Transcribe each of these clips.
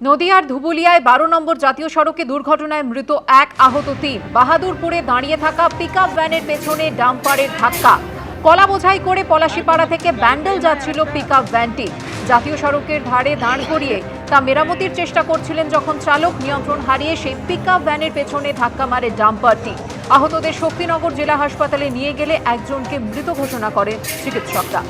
নদিয়ার ধুবুলিয়ায় ১২ নম্বর জাতীয় সড়কে দুর্ঘটনায় মৃত এক, আহত ৩। বাহাদুরপুরে দাঁড়িয়ে থাকা পিকআপ ভ্যানের পেছনে ডাম্পারের ধাক্কা। কলা বোঝাই করে পলাশীপাড়া থেকে ব্যান্ডেল যাচ্ছিল পিকআপ ভ্যানটি। জাতীয় সড়কের ধারে দাঁড় করিয়ে তা মেরামতির চেষ্টা করছিলেন যখন চালক নিয়ন্ত্রণ হারিয়ে সেই পিকআপ ভ্যানের পেছনে ধাক্কা মারে ডাম্পারটি। আহতদের শক্তিনগর জেলা হাসপাতালে নিয়ে গেলে একজনকে মৃত ঘোষণা করেন চিকিৎসকরা।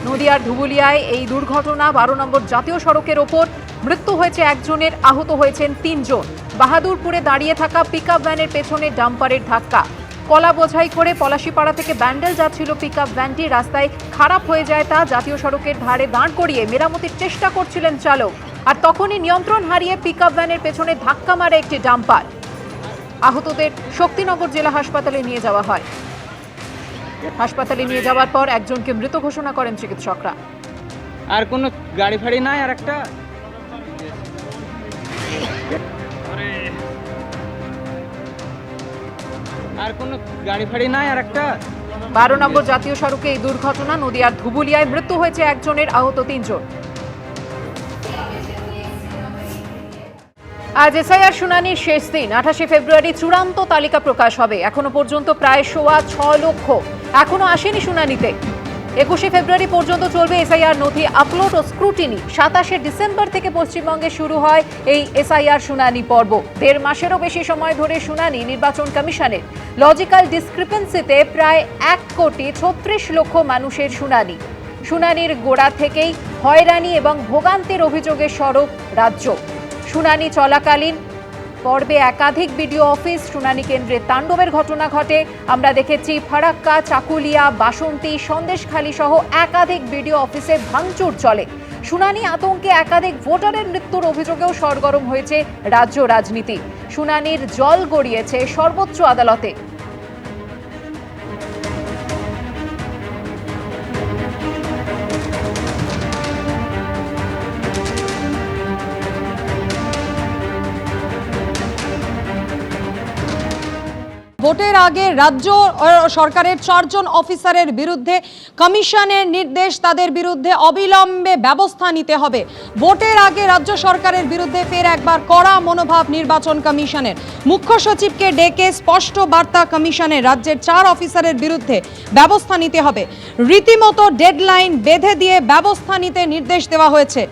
নদিয়ার ধুবুলিয়ায় এই দুর্ঘটনা। ১২ নম্বর জাতীয় সড়কের ওপর মৃত্যু হয়েছে একজনের, আহত হয়েছেন ৩ জন। বাহাদুরপুরে দাঁড়িয়ে থাকা পিকআপ ভ্যানের পেছনে ডাম্পারের ধাক্কা। কলা বোঝাই করে পলাশীপাড়া থেকে ব্যান্ডেল যাচ্ছিল পিকআপ ভ্যানটি। রাস্তায় খারাপ হয়ে যায় তা। জাতীয় সড়কের ধারে দাঁড় করিয়ে মেরামতির চেষ্টা করছিলেন চালক, আর তখনই নিয়ন্ত্রণ হারিয়ে পিকআপ ভ্যানের পেছনে ধাক্কা মারে একটি ডাম্পার। আহতদের শক্তিনগর জেলা হাসপাতালে নিয়ে যাওয়া হয়। হাসপাতালে নিয়ে যাওয়ার পর একজনকে মৃত ঘোষণা করেন চিকিৎসকরা। আর কোনো গাড়ি ফাড়ি নাই? আর একটা আর কোনো গাড়ি ফাড়ি নাই? আর একটা ১২ নম্বর জাতীয় সড়কে এই দুর্ঘটনা। নদিয়ার ধুবুলিয়ায় মৃত্যু হয়েছে একজনের, আহত ৩ জন। আজ এসআইআর শুনানির শেষ দিন। ২৮শে ফেব্রুয়ারি চূড়ান্ত তালিকা প্রকাশ হবে। এখনো পর্যন্ত প্রায় ৬.৫ লক্ষ এখনো আসেনি শুনানিতে। ২১শে ফেব্রুয়ারি পর্যন্ত চলবে এসআইআর নথি আপলোড ও স্ক্রুটিনি। ২৭শে ডিসেম্বর থেকে পশ্চিমবঙ্গে শুরু হয় এই এসআইআর শুনানি পর্ব। ১.৫ মাসেরও বেশি সময় ধরে শুনানি নির্বাচন কমিশনের। লজিক্যাল ডিসক্রিপেন্সিতে প্রায় ১,৩৬,০০,০০০ মানুষের শুনানি। শুনানির গোড়া থেকেই হয়রানি এবং ভোগান্তির অভিযোগে সরব রাজ্য। শুনানি চলাকালীন পর্বে একাধিক বিডিও অফিস শুনানি কেন্দ্রে তাণ্ডবের ঘটনা ঘটে। আমরা দেখেছি ফারাক্কা, চাকুলিয়া, বাসন্তী, সন্দেশখালী সহ একাধিক বিডিও অফিসে ভাঙচুর চলে। শুনানি আতঙ্কে একাধিক ভোটারের মৃত্যুর অভিযোগেও সরগরম হয়েছে রাজ্য রাজনীতি। শুনানির জল গড়িয়েছে সর্বোচ্চ আদালতে। ভোটের আগে রাজ্য সরকারের ৪ জন অফিসারের বিরুদ্ধে কমিশনের নির্দেশ, তাদের বিরুদ্ধে অবিলম্বে ব্যবস্থা নিতে হবে। ভোটের আগে রাজ্য সরকারের বিরুদ্ধে ফের একবার কড়া মনোভাব নির্বাচন কমিশনের। মুখ্য সচিবকে ডেকে স্পষ্ট বার্তা কমিশনের, রাজ্যের ৪ অফিসারের বিরুদ্ধে ব্যবস্থা নিতে হবে। রীতিমতো ডেডলাইন বেঁধে দিয়ে ব্যবস্থা নিতে নির্দেশ দেওয়া হয়েছে।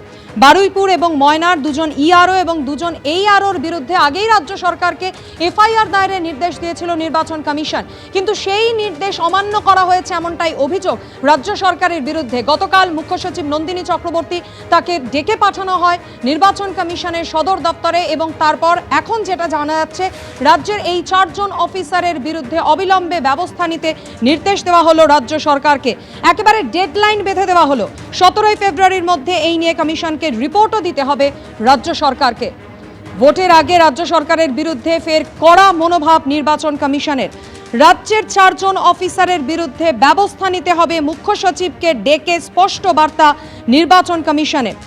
বারুইপুর এবং ময়নার ২ জন ইআরও এবং ২ জন এইআরওর বিরুদ্ধে আগেই রাজ্য সরকারকে এফআইআর দায়েরের নির্দেশ দিয়েছিল নির্বাচন কমিশন, কিন্তু সেই নির্দেশ অমান্য করা হয়েছে এমনটাই অভিযোগ রাজ্য সরকারের বিরুদ্ধে। গতকাল মুখ্য সচিব নন্দিনী চক্রবর্তী তাকে ডেকে পাঠানো হয় নির্বাচন কমিশনের সদর দপ্তরে, এবং তারপর এখন যেটা জানা যাচ্ছে রাজ্যের এই ৪ জন অফিসারের বিরুদ্ধে অবিলম্বে ব্যবস্থা নিতে নির্দেশ দেওয়া হলো রাজ্য সরকারকে। একেবারে ডেডলাইন বেঁধে দেওয়া হলো। ১৭ই ফেব্রুয়ারির মধ্যে এই নিয়ে কমিশনকে রিপোর্টও দিতে হবে রাজ্য সরকারকে। ভোটের আগে রাজ্য সরকারের বিরুদ্ধে ফের কড়া মনোভাব নির্বাচন কমিশনের। রাজ্যের ৪ জন অফিসারের বিরুদ্ধে ব্যবস্থা নিতে হবে, মুখ্য সচিবকে ডেকে স্পষ্ট বার্তা নির্বাচন কমিশনের।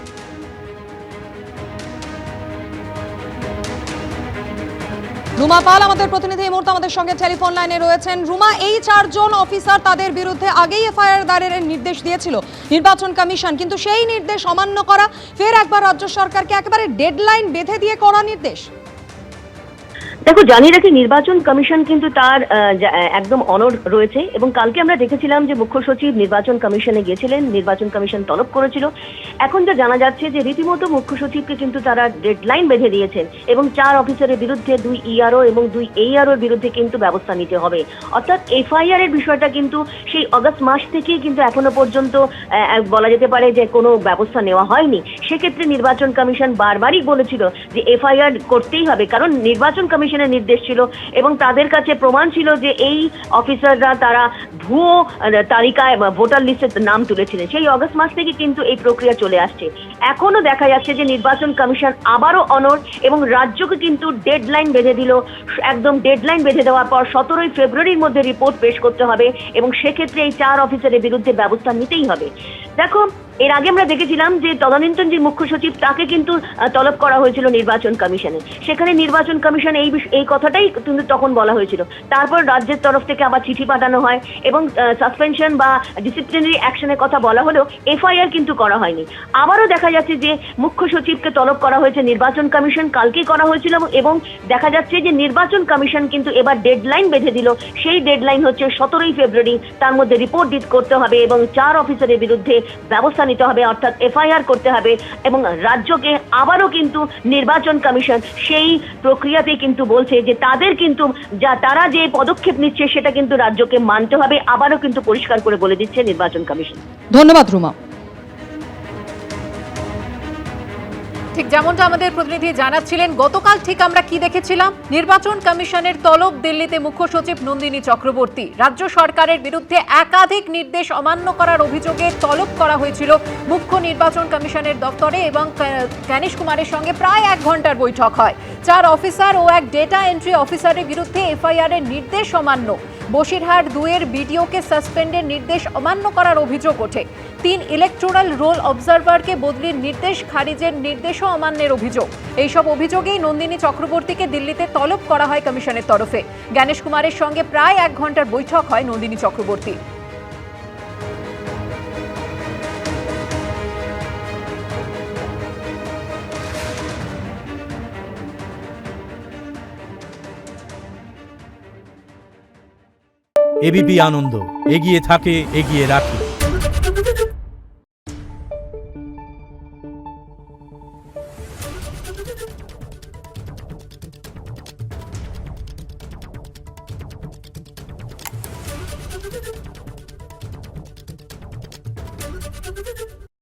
রুমা পাল আমাদের প্রতিনিধি এই মুহূর্তে আমাদের সঙ্গে টেলিফোন লাইনে রয়েছেন। রুমা, এই ৪ জন অফিসার, তাদের বিরুদ্ধে আগেই এফআইআর দায়েরের নির্দেশ দিয়েছিল নির্বাচন কমিশন, কিন্তু সেই নির্দেশ অমান্য করা, ফের একবার রাজ্য সরকারকে একেবারে ডেডলাইন বেঁধে দিয়ে করা নির্দেশ। দেখো, জানিয়ে রাখি নির্বাচন কমিশন কিন্তু তার একদম অনড় রয়েছে, এবং কালকে আমরা দেখেছিলাম যে মুখ্য সচিব নির্বাচন কমিশনে গিয়েছিলেন, নির্বাচন কমিশন তলব করেছিল। এখন যা জানা যাচ্ছে যে রীতিমতো মুখ্য সচিবকে কিন্তু তারা ডেডলাইন বেঁধে দিয়েছেন, এবং ৪ অফিসারের বিরুদ্ধে 2 ইআরও এবং 2 এইআরওর বিরুদ্ধে কিন্তু ব্যবস্থা নিতে হবে। অর্থাৎ এফআইআর এর বিষয়টা কিন্তু সেই অগস্ট মাস থেকেই কিন্তু এখনো পর্যন্ত বলা যেতে পারে যে কোনো ব্যবস্থা নেওয়া হয়নি। সেক্ষেত্রে নির্বাচন কমিশন বারবারই বলেছিল যে এফআইআর করতেই হবে, কারণ নির্বাচন কমিশনের নির্দেশ ছিল এবং তাদের কাছে প্রমাণ ছিল যে এই অফিসাররা তারা ভুয়ো তালিকায় ভোটার লিস্টে নাম তুলেছিলেন। সেই অগস্ট মাস থেকে কিন্তু এই প্রক্রিয়া চলে আসছে। এখনো দেখা যাচ্ছে যে নির্বাচন কমিশন আবারও অনড়, এবং রাজ্যকে কিন্তু ডেডলাইন বেঁধে দিল। একদম ডেডলাইন বেঁধে দেওয়ার পর ১৭ই ফেব্রুয়ারির মধ্যে রিপোর্ট পেশ করতে হবে, এবং সেক্ষেত্রে এই ৪ অফিসারের বিরুদ্ধে ব্যবস্থা নিতেই হবে। দেখো, এর আগে আমরা দেখেছিলাম যে তদানীন্তন যে মুখ্য সচিব তাকে কিন্তু তলব করা হয়েছিল নির্বাচন কমিশনে। সেখানে নির্বাচন কমিশন এই কথাটাই কিন্তু তখন বলা হয়েছিল। তারপর রাজ্যের তরফ থেকে আবার চিঠি পাঠানো হয় এবং সাসপেনশন বা ডিসিপ্লিনারি অ্যাকশনের কথা বলা হলেও এফআইআর কিন্তু করা হয়নি। আবারও দেখা যাচ্ছে যে মুখ্য সচিবকে তলব করা হয়েছে নির্বাচন কমিশন, কালকেই করা হয়েছিল, এবং দেখা যাচ্ছে যে নির্বাচন কমিশন কিন্তু এবার ডেডলাইন বেঁধে দিল। সেই ডেডলাইন হচ্ছে 17ই ফেব্রুয়ারি। তার মধ্যে রিপোর্ট করতে হবে এবং 4 অফিসারের বিরুদ্ধে ব্যবস্থা নিতে হবে, অর্থাৎ এফআইআর করতে হবে। এবং রাজ্যকে আবারও কিন্তু নির্বাচন কমিশন সেই প্রক্রিয়াতে কিন্তু বলছে যে তাদের কিন্তু তারা যে পদক্ষেপ নিচ্ছে সেটা কিন্তু রাজ্যকে মানতে হবে। আবারও কিন্তু পরিষ্কার করে বলে দিচ্ছে নির্বাচন কমিশন। ধন্যবাদ রুমা। ঠিক যেমনটা আমাদের প্রতিনিধি জানাচ্ছিলেন, গতকাল ঠিক আমরা কি দেখেছিলাম, নির্বাচন কমিশনের তলব দিল্লিতে মুখ্য সচিব নন্দিনী চক্রবর্তী। রাজ্য সরকারের বিরুদ্ধে একাধিক নির্দেশ অমান্য করার অভিযোগে তলব করা হয়েছিল মুখ্য নির্বাচন কমিশনের দপ্তরে এবং জ্ঞানেশ কুমারের সঙ্গে প্রায় 1 ঘন্টার বৈঠক হয়। 4 অফিসার ও 1 ডেটা এন্ট্রি অফিসারের বিরুদ্ধে এফআইআর এর নির্দেশ অমান্য, বসিরহাট 2-এর বিডিওকে সাসপেন্ডের নির্দেশ অমান্য করার অভিযোগ ওঠে। 3 ইলেকটোরাল রোল অবজারভারকে বদলির নির্দেশ খারিজের নির্দেশও অমান্যের অভিযোগ। এইসব অভিযোগেই নন্দিনী চক্রবর্তীকে দিল্লিতে তলব করা হয় কমিশনের তরফে। জ্ঞানেশ কুমারের সঙ্গে প্রায় 1 ঘন্টার বৈঠক হয় নন্দিনী চক্রবর্তী। এবিপি আনন্দ, এগিয়ে থাকে, এগিয়ে রাখে।